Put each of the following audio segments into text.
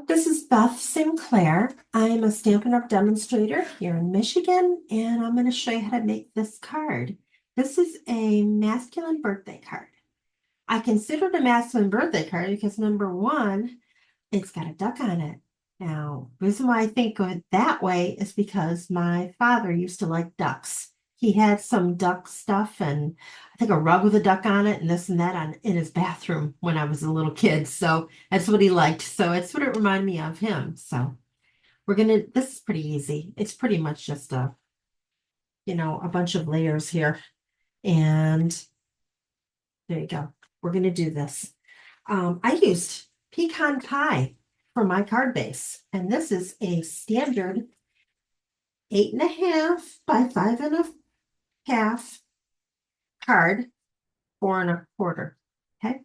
This is Beth Sinclair. I'm a Stampin' Up! Demonstrator here in Michigan, and I'm going to show you how to make this card. This is a masculine birthday card. I consider it a masculine birthday card because number one, it's got a duck on it. Now, the reason why I think of it that way is because my father used to like ducks. He had some duck stuff and I think a rug with a duck on it and this and that in his bathroom when I was a little kid. So that's what he liked. So it's what it reminded me of him. So this is pretty easy. It's pretty much just a bunch of layers here. And there you go. We're gonna do this. I used pecan pie for my card base, and this is a standard 8.5 by 5.5 card, 4.25. Okay.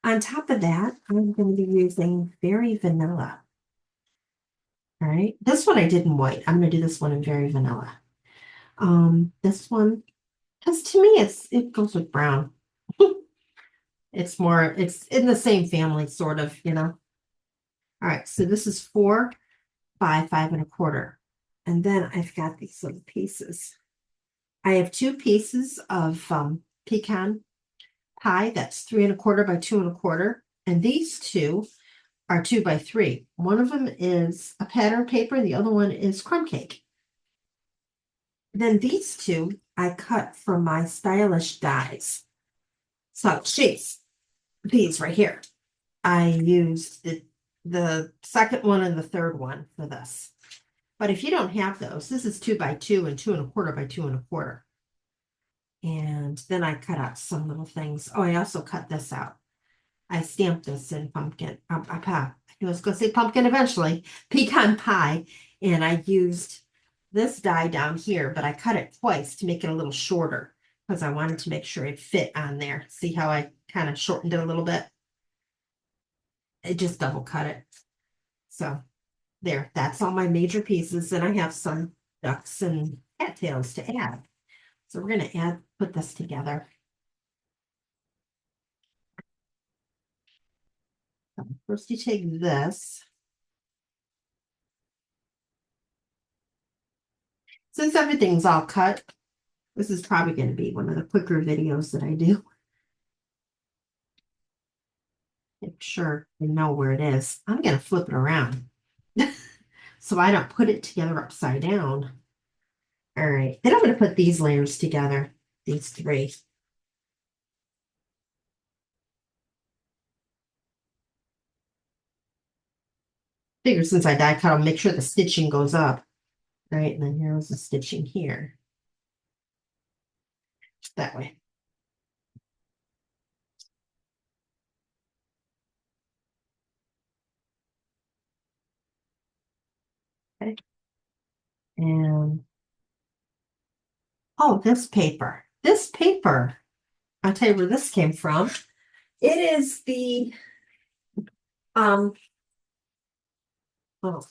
On top of that, I'm going to be using Very Vanilla. All right. This one I did in white. I'm going to do this one in Very Vanilla. This one, because to me, it goes with brown. It's in the same family, sort of, All right, so this is 4 by 5.25. And then I've got these little pieces. I have 2 pieces of pecan pie. That's 3.25 by 2.25. And these 2 are 2 by 3. One of them is a pattern paper. The other one is crumb cake. Then these 2 I cut from my stylish dies. So these right here. I used the second one and the third one for this. But if you don't have those, this is 2 by 2 and 2.25 by 2.25. And then I cut out some little things. Oh, I also cut this out. I stamped this in pumpkin. I was going to say pumpkin eventually, pecan pie. And I used this die down here, but I cut it twice to make it a little shorter because I wanted to make sure it fit on there. See how I kind of shortened it a little bit? It just double cut it. So there, that's all my major pieces. And I have some ducks and cattails to add. So we're going to put this together. So first you take this. Since everything's all cut, this is probably going to be one of the quicker videos that I do. Make sure you know where it is. I'm going to flip it around so I don't put it together upside down. All right, then I'm going to put these layers together, these 3. Figure since I die cut, I'll make sure the stitching goes up. All right, and then here's the stitching here. That way. Okay. And oh, this paper. This paper, I'll tell you where this came from. It is the oh, hold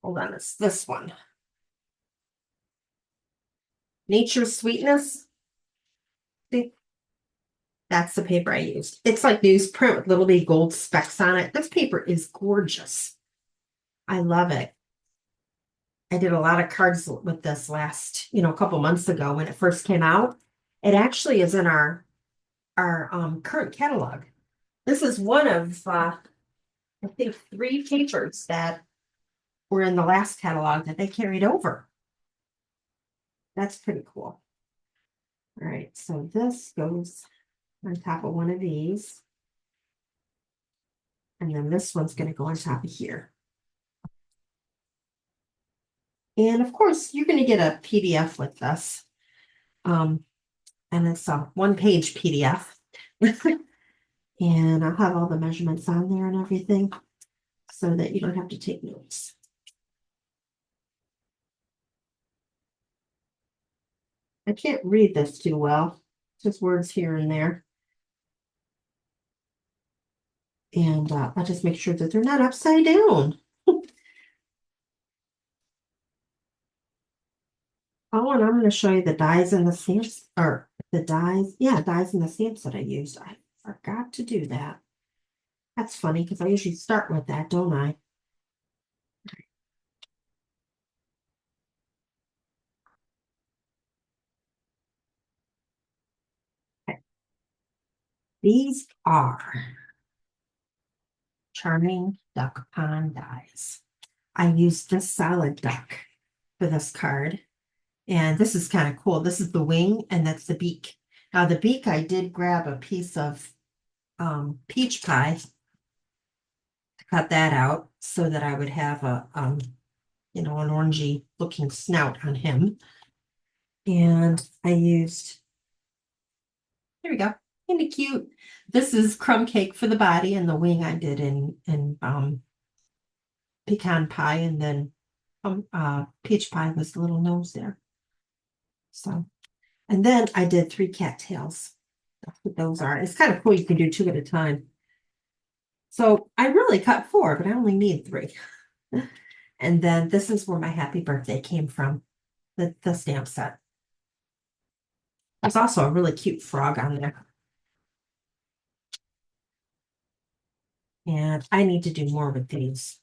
on, it's this one. Nature's Sweetness. See? That's the paper I used. It's like newsprint with little bitty gold specks on it. This paper is gorgeous. I love it. I did a lot of cards with this last, a couple months ago when it first came out. It actually is in our current catalog. This is one of I think 3 papers that were in the last catalog that they carried over. That's pretty cool. All right, so this goes on top of one of these. And then this one's going to go on top of here. And of course, you're going to get a PDF with this. And it's a 1-page PDF. And I'll have all the measurements on there and everything so that you don't have to take notes. I can't read this too well, just words here and there. And I'll just make sure that they're not upside down. Oh, and I'm going to show you the dies and the stamps, or the dies, yeah, dies and the stamps that I used. I forgot to do that. That's funny because I usually start with that, don't I? Okay. These are Charming Duck Pond dies. I used this solid duck for this card. And this is kind of cool. This is the wing and that's the beak. Now the beak, I did grab a piece of peach pie to cut that out so that I would have a an orangey looking snout on him. And I used, here we go, kind of cute. This is crumb cake for the body, and the wing I did in pecan pie, and then peach pie was the little nose there. So, and then I did 3 cattails. That's what those are. It's kind of cool. You can do 2 at a time. So I really cut 4, but I only need 3. And then this is where my happy birthday came from, the stamp set. There's also a really cute frog on there. And I need to do more with these.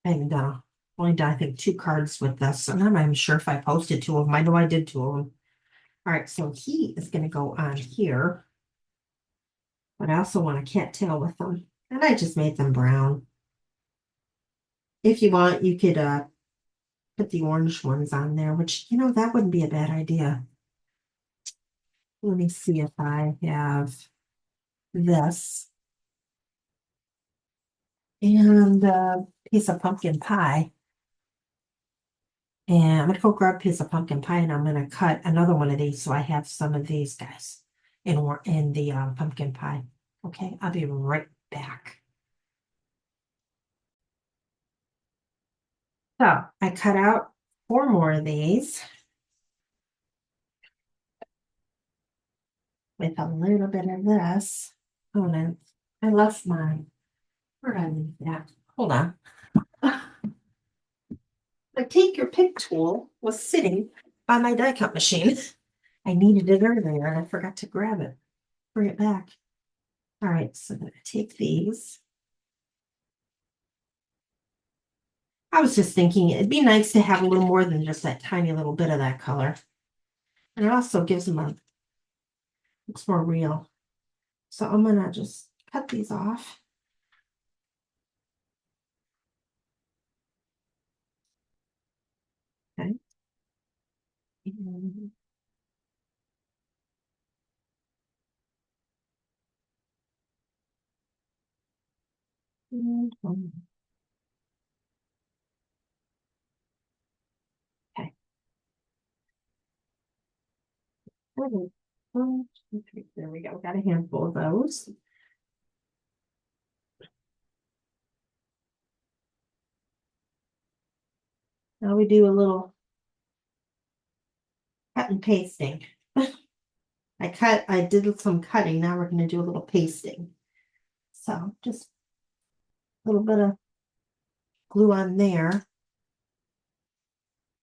And only done, I think, 2 cards with this. And I'm not even sure if I posted 2 of them. I know I did 2 of them. All right, so he is going to go on here. But I also want a cattail with them. And I just made them brown. If you want, you could put the orange ones on there, which, that wouldn't be a bad idea. Let me see if I have this and a piece of pumpkin pie. And I'm going to go grab a piece of pumpkin pie and I'm going to cut another one of these so I have some of these guys in the pumpkin pie. Okay, I'll be right back. So I cut out 4 more of these with a little bit of this. Oh, no, I left mine. Where did I leave that? Hold on. My take your pick tool was sitting on my die cut machine. I needed it earlier and I forgot to grab it. Bring it back. All right, so I'm going to take these. I was just thinking it'd be nice to have a little more than just that tiny little bit of that color. And it also gives them looks more real. So I'm going to just cut these off. Okay. And okay. Okay. 1, 2, 3. There we go. Got a handful of those. Now we do a little cut and pasting. I did some cutting. Now we're going to do a little pasting. So just a little bit of glue on there.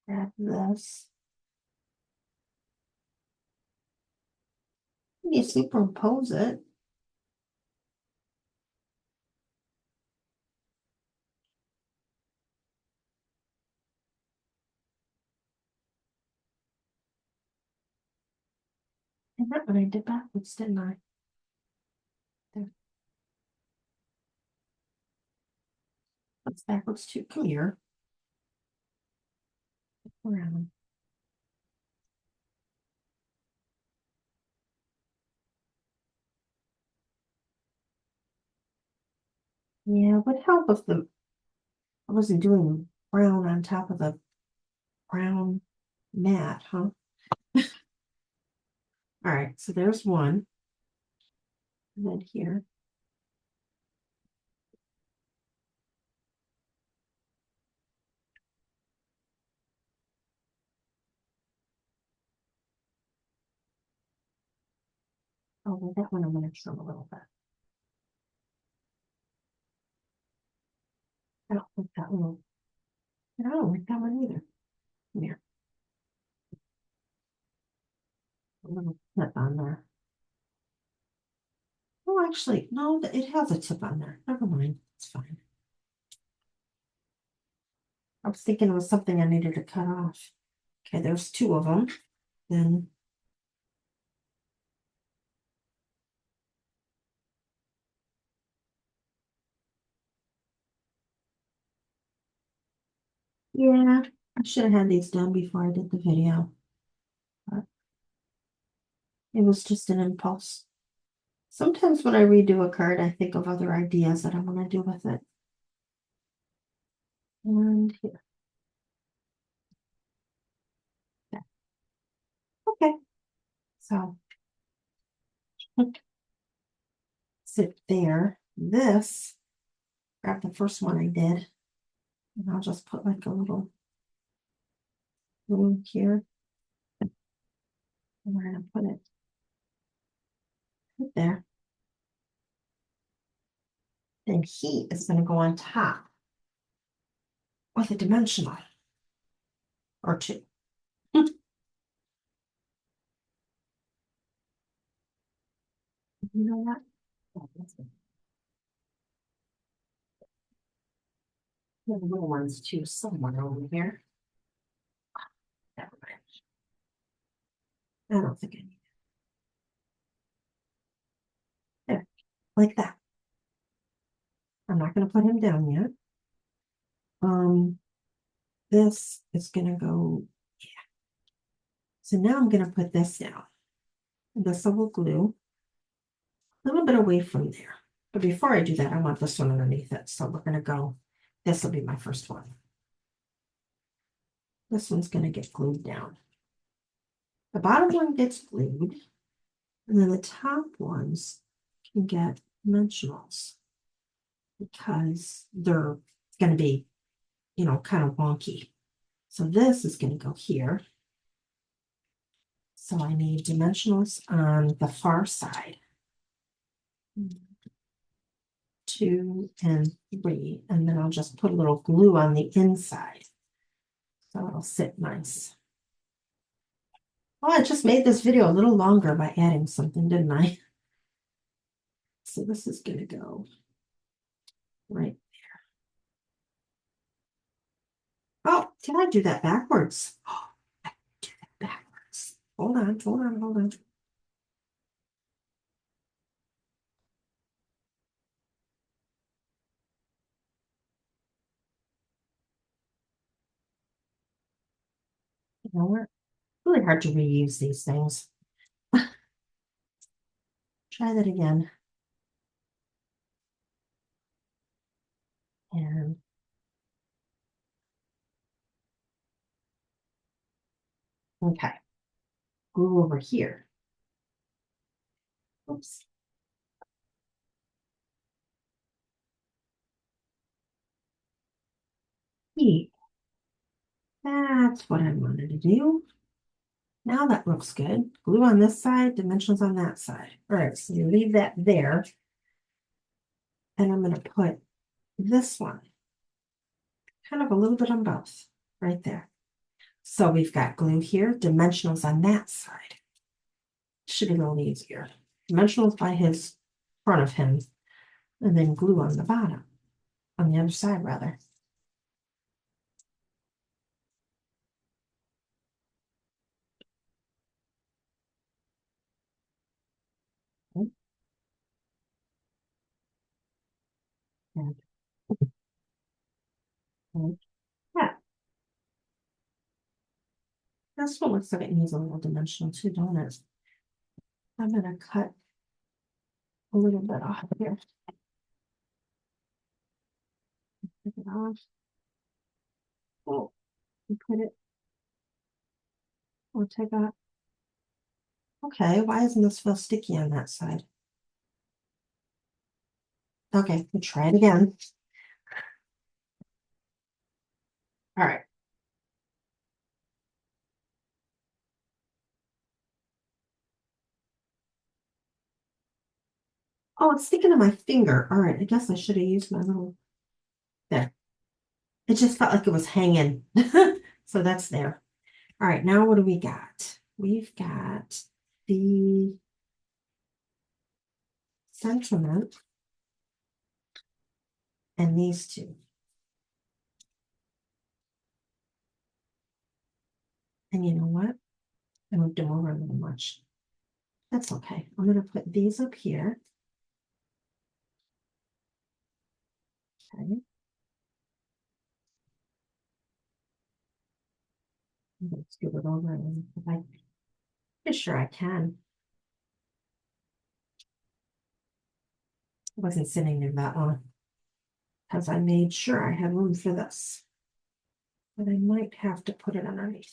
Grab this. You superimpose it. And that one I did backwards, didn't I? There. That's backwards too. Come here. Around. Yeah, it would help if I wasn't doing brown on top of the brown mat, huh? All right, so there's one. And then here. Oh, well, that one I'm gonna trim a little bit. I don't like that one. I don't like that one either. Come here. A little clip on there. Oh, actually, no, it has a tip on there. Never mind. It's fine. I was thinking it was something I needed to cut off. Okay, there's two of them. Then yeah, I should have had these done before I did the video. But it was just an impulse. Sometimes when I redo a card, I think of other ideas that I want to do with it. And here. Yeah. Okay. So sit there. This, grab the first one I did, and I'll just put like a little room here. And we're gonna put it right there. Then he is gonna go on top with a dimensional or two. You know what? The little ones too, somewhere over here. Never mind. I don't think I need it. There, like that. I'm not gonna put him down yet. This is gonna go, yeah. So now I'm gonna put this down. This I will glue a little bit away from there. But before I do that, I want this one underneath it. So we're gonna go, this will be my first one. This one's gonna get glued down. The bottom one gets glued, and then the top ones can get dimensionals because they're gonna be, you know, kind of wonky. So this is gonna go here. So I need dimensionals on the far side. 2 and 3, and then I'll just put a little glue on the inside. So it'll sit nice. Oh, I just made this video a little longer by adding something, didn't I? So this is gonna go right there. Oh, did I do that backwards? Oh, I did that backwards. Hold on, hold on, hold on. You know what? Really hard to reuse these things. Try that again. And okay, glue over here. Oops. That's what I wanted to do. Now that looks good. Glue on this side, dimensions on that side. All right, so you leave that there. And I'm going to put this one kind of a little bit on both right there. So we've got glue here, dimensionals on that side. Should be a little easier. Dimensionals by his front of him, and then glue on the bottom, on the other side rather. And like that. This one looks like it needs a little dimensional too, don't it? I'm going to cut a little bit off here. Take it off. Oh, and put it. We'll take out. Okay, why doesn't this feel sticky on that side? Okay, we'll try it again. All right. Oh, it's sticking to my finger. All right, I guess I should have used my little, there. It just felt like it was hanging. So that's there. All right, now what do we got? We've got the Sentiment and these two. And you know what? I moved them over a little much. That's okay. I'm going to put these up here. Okay. I'm going to scoot it over and I'm pretty sure I can. I wasn't sitting there that long because I made sure I had room for this. But I might have to put it underneath.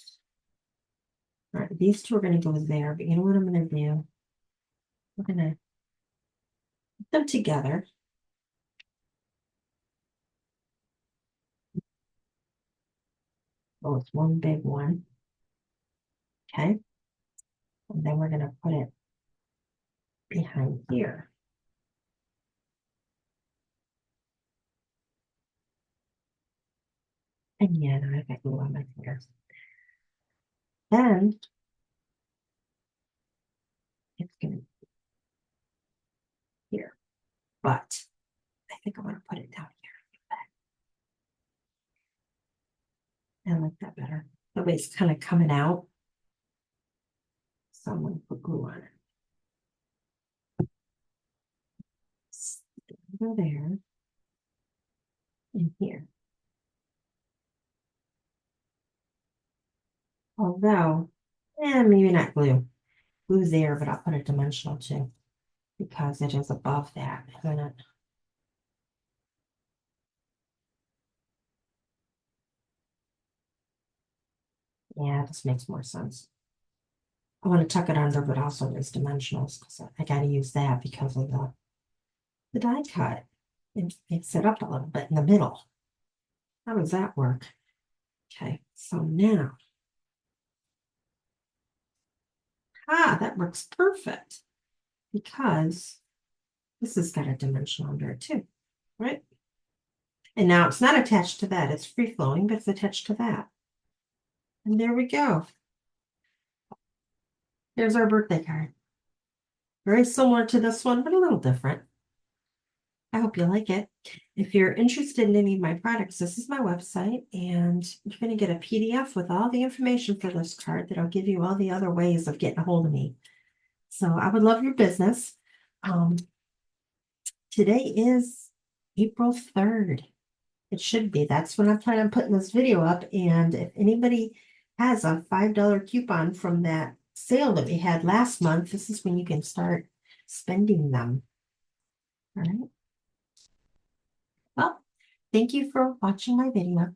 All right, these two are going to go there, but you know what I'm going to do? I'm going to put them together. Oh, it's one big one. Okay. And then we're going to put it behind here. And yeah, I've got glue on my fingers. Then it's going to be here. But I think I want to put it down here. I like that better. The way it's kind of coming out. So I'm going to put glue on it. Go there. And here. Although, maybe not glue. Glue's there, but I'll put a dimensional too. Because it is above that, isn't it? Yeah, this makes more sense. I want to tuck it under, but also there's dimensionals because I got to use that because of the die cut. It makes it up a little bit in the middle. How does that work? Okay, so now, that works perfect because this has got a dimension under it too, right? And now it's not attached to that. It's free flowing, but it's attached to that. And there we go. There's our birthday card. Very similar to this one, but a little different. I hope you like it. If you're interested in any of my products, this is my website, and you're going to get a PDF with all the information for this card that'll give you all the other ways of getting a hold of me. So I would love your business. Today is April 3rd. It should be. That's when I plan on putting this video up. And if anybody has a $5 coupon from that sale that we had last month, this is when you can start spending them. All right. Well, thank you for watching my video.